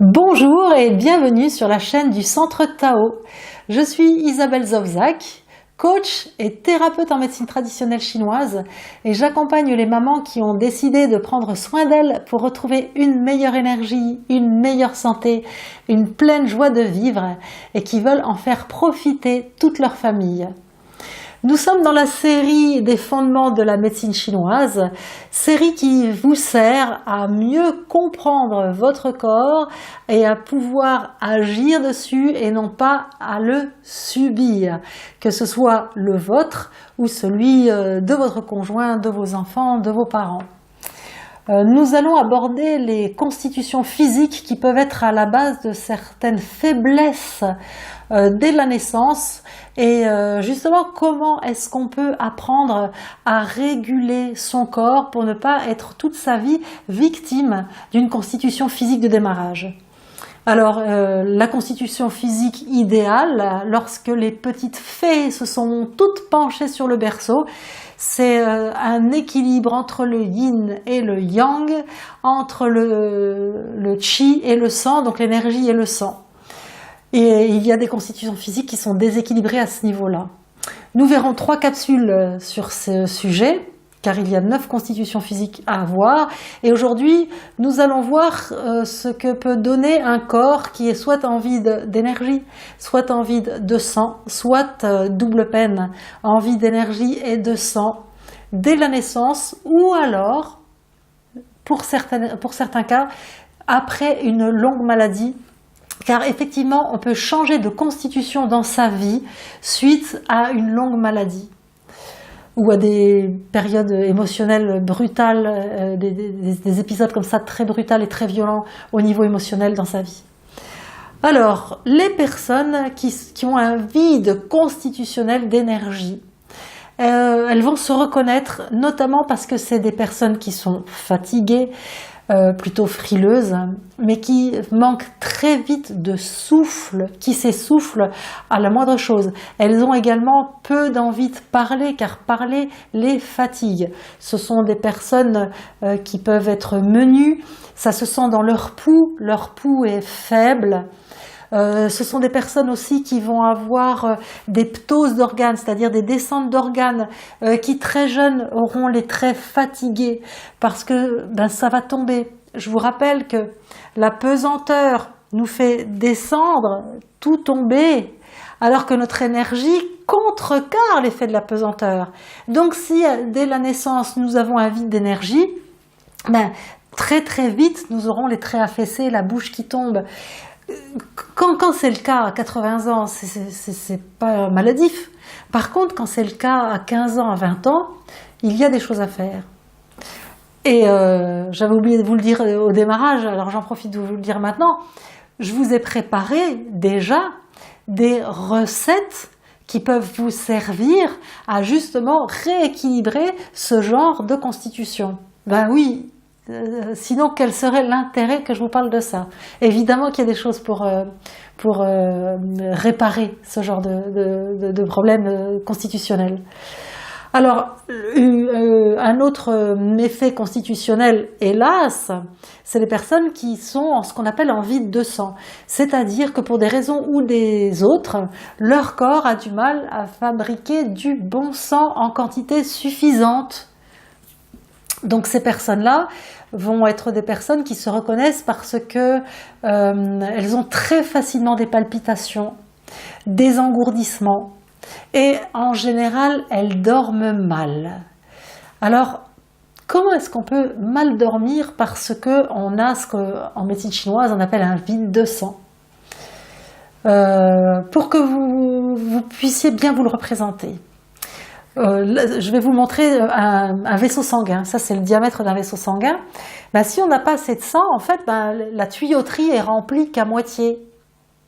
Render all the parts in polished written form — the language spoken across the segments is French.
Bonjour et bienvenue sur la chaîne du Centre Tao. Je suis Isabelle Zovzak, coach et thérapeute en médecine traditionnelle chinoise et j'accompagne les mamans qui ont décidé de prendre soin d'elles pour retrouver une meilleure énergie, une meilleure santé, une pleine joie de vivre et qui veulent en faire profiter toute leur famille. Nous sommes dans la série des fondements de la médecine chinoise, série qui vous sert à mieux comprendre votre corps et à pouvoir agir dessus et non pas à le subir, que ce soit le vôtre ou celui de votre conjoint, de vos enfants, de vos parents. Nous allons aborder les constitutions physiques qui peuvent être à la base de certaines faiblesses dès la naissance et justement comment est-ce qu'on peut apprendre à réguler son corps pour ne pas être toute sa vie victime d'une constitution physique de démarrage. Alors, la constitution physique idéale, lorsque les petites fées se sont toutes penchées sur le berceau, c'est un équilibre entre le yin et le yang, entre le qi et le sang, donc l'énergie et le sang. Et il y a des constitutions physiques qui sont déséquilibrées à ce niveau-là. Nous verrons 3 capsules sur ce sujet, car il y a 9 constitutions physiques à avoir. Et aujourd'hui, nous allons voir ce que peut donner un corps qui est soit en vide d'énergie, soit en vide de sang, soit double peine, en vide d'énergie et de sang, dès la naissance, ou alors, pour certains cas, après une longue maladie. Car effectivement, on peut changer de constitution dans sa vie suite à une longue maladie ou à des périodes émotionnelles brutales, des épisodes comme ça très brutaux et très violents au niveau émotionnel dans sa vie. Alors, les personnes qui ont un vide constitutionnel d'énergie, elles vont se reconnaître notamment parce que c'est des personnes qui sont fatiguées, plutôt frileuses, mais qui manquent très vite de souffle, qui s'essoufflent à la moindre chose. Elles ont également peu d'envie de parler, car parler les fatigue. Ce sont des personnes qui peuvent être menues, ça se sent dans leur pouls est faible. Ce sont des personnes aussi qui vont avoir des ptoses d'organes, c'est-à-dire des descentes d'organes qui très jeunes auront les traits fatigués parce que ça va tomber. Je vous rappelle que la pesanteur nous fait descendre, tout tomber, alors que notre énergie contrecarre l'effet de la pesanteur. Donc si dès la naissance nous avons un vide d'énergie, très très vite nous aurons les traits affaissés, la bouche qui tombe. Quand c'est le cas à 80 ans, c'est pas maladif. Par contre, quand c'est le cas à 15 ans, à 20 ans, il y a des choses à faire. Et j'avais oublié de vous le dire au démarrage, alors j'en profite de vous le dire maintenant. Je vous ai préparé déjà des recettes qui peuvent vous servir à justement rééquilibrer ce genre de constitution. Ben oui. Sinon, quel serait l'intérêt que je vous parle de ça? Évidemment qu'il y a des choses pour réparer ce genre de problème constitutionnel. Alors, un autre méfait constitutionnel, hélas, c'est les personnes qui sont en ce qu'on appelle en vide de sang. C'est-à-dire que pour des raisons ou des autres, leur corps a du mal à fabriquer du bon sang en quantité suffisante. Donc ces personnes-là vont être des personnes qui se reconnaissent parce que elles ont très facilement des palpitations, des engourdissements et en général elles dorment mal. Alors comment est-ce qu'on peut mal dormir parce qu'on a ce qu'en médecine chinoise on appelle un vide de sang? Pour que vous puissiez bien vous le représenter. Je vais vous montrer un vaisseau sanguin. Ça, c'est le diamètre d'un vaisseau sanguin. Si on n'a pas assez de sang, en fait, la tuyauterie est remplie qu'à moitié.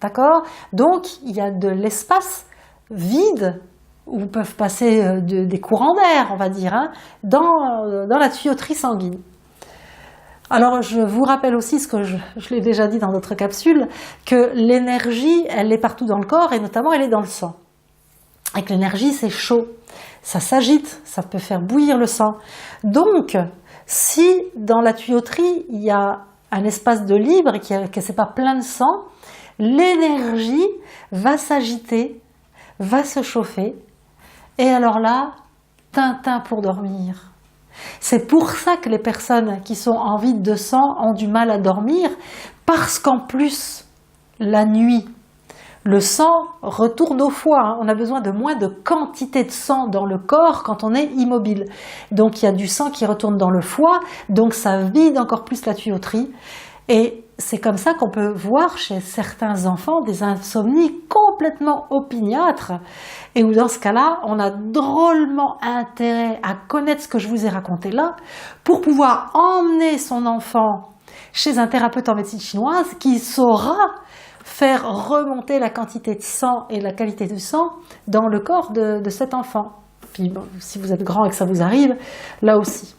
D'accord? Donc, il y a de l'espace vide où peuvent passer des courants d'air, on va dire, dans la tuyauterie sanguine. Alors, je vous rappelle aussi ce que je l'ai déjà dit dans d'autres capsules, que l'énergie, elle est partout dans le corps et notamment, elle est dans le sang. Et que l'énergie, c'est chaud. Ça s'agite, ça peut faire bouillir le sang. Donc, si dans la tuyauterie, il y a un espace de libre et que c'est pas plein de sang, l'énergie va s'agiter, va se chauffer, et alors là, Tintin pour dormir. C'est pour ça que les personnes qui sont en vide de sang ont du mal à dormir, parce qu'en plus, la nuit, le sang retourne au foie, hein. On a besoin de moins de quantité de sang dans le corps quand on est immobile. Donc il y a du sang qui retourne dans le foie, donc ça vide encore plus la tuyauterie. Et c'est comme ça qu'on peut voir chez certains enfants des insomnies complètement opiniâtres, et où dans ce cas-là, on a drôlement intérêt à connaître ce que je vous ai raconté là, pour pouvoir emmener son enfant chez un thérapeute en médecine chinoise qui saura faire remonter la quantité de sang et la qualité du sang dans le corps de cet enfant. Puis bon, si vous êtes grand et que ça vous arrive, là aussi.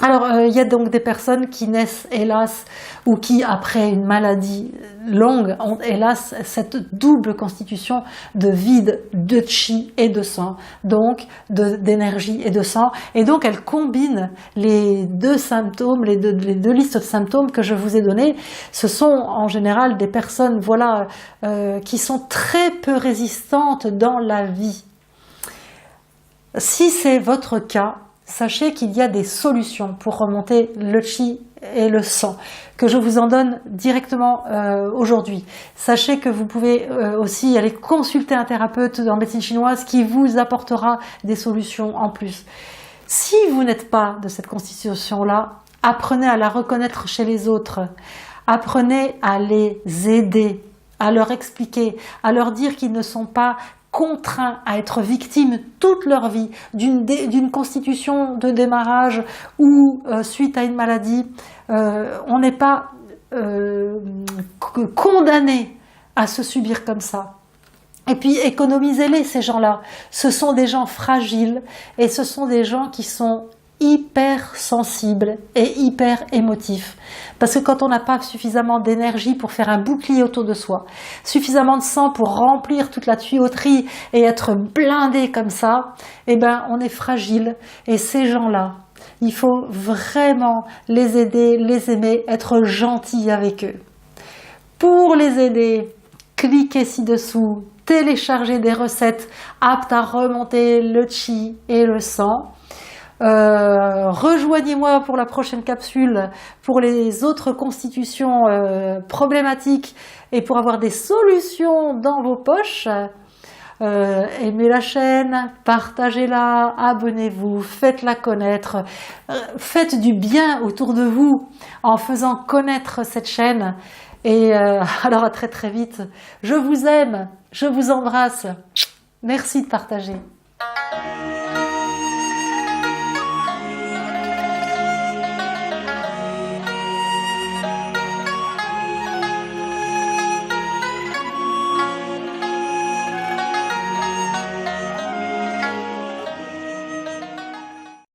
Alors, il y a donc des personnes qui naissent, hélas, ou qui, après une maladie longue, ont, hélas, cette double constitution de vide, de chi et de sang, donc d'énergie et de sang. Et donc, elles combinent les deux symptômes, les deux listes de symptômes que je vous ai données. Ce sont, en général, des personnes, voilà, qui sont très peu résistantes dans la vie. Si c'est votre cas, sachez qu'il y a des solutions pour remonter le chi et le sang, que je vous en donne directement aujourd'hui. Sachez que vous pouvez aussi aller consulter un thérapeute en médecine chinoise qui vous apportera des solutions en plus. Si vous n'êtes pas de cette constitution-là, apprenez à la reconnaître chez les autres. Apprenez à les aider, à leur expliquer, à leur dire qu'ils ne sont pas contraints à être victimes toute leur vie d'une constitution de démarrage ou suite à une maladie. On n'est pas condamné à se subir comme ça. Et puis économisez-les, ces gens-là. Ce sont des gens fragiles et ce sont des gens qui sont hyper sensibles et hyper émotifs. Parce que quand on n'a pas suffisamment d'énergie pour faire un bouclier autour de soi, suffisamment de sang pour remplir toute la tuyauterie et être blindé comme ça, eh ben on est fragile. Et ces gens-là, il faut vraiment les aider, les aimer, être gentil avec eux. Pour les aider, cliquez ci-dessous, téléchargez des recettes aptes à remonter le chi et le sang. Rejoignez-moi pour la prochaine capsule pour les autres constitutions problématiques et pour avoir des solutions dans vos poches. Aimez la chaîne, partagez-la, abonnez-vous, faites-la connaître, faites du bien autour de vous en faisant connaître cette chaîne. Et alors à très très vite. Je vous aime, je vous embrasse. Merci de partager.